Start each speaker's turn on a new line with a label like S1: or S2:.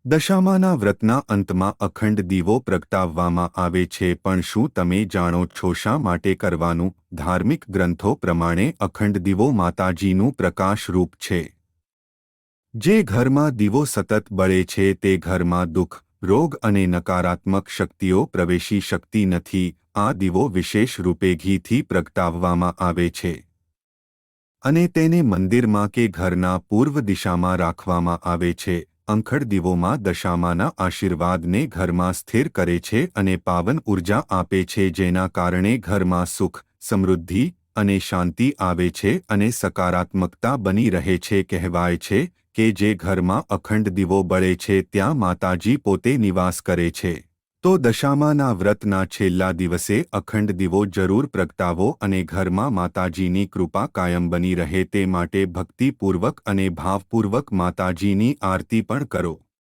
S1: દશામાના વ્રતના અંતમાં અખંડ દીવો પ્રગટાવવામાં આવે છે, પણ શું તમે જાણો છો શા માટે કરવાનું? ધાર્મિક ગ્રંથો પ્રમાણે અખંડ દીવો માતાજીનું પ્રકાશ રૂપ છે. જે ઘરમાં દીવો સતત બળે છે તે ઘરમાં દુઃખ, રોગ અને નકારાત્મક શક્તિઓ પ્રવેશી શકતી નથી. આ દીવો વિશેષ રૂપે ઘીથી પ્રગટાવવામાં આવે છે અને તેને મંદિરમાં કે ઘરના પૂર્વ દિશામાં રાખવામાં આવે છે. અંખડ દીવોમાં દશામાના આશીર્વાદને ઘરમાં સ્થિર કરે છે અને પાવન ઉર્જા આપે છે, જેના કારણે ઘરમાં સુખ, સમૃદ્ધિ અને શાંતિ આવે છે અને સકારાત્મકતા બની રહે છે. કહેવાય છે કે જે ઘરમાં અખંડ દીવો બળે છે ત્યાં માતાજી પોતે નિવાસ કરે છે. તો દશામાના વ્રતના છેલ્લા દિવસે અખંડ દીવો જરૂર પ્રગટાવો અને ઘરમાં માતાજીની કૃપા કાયમ બની રહે તે માટે ભક્તિપૂર્વક અને ભાવપૂર્વક માતાજીની આરતી પણ કરો.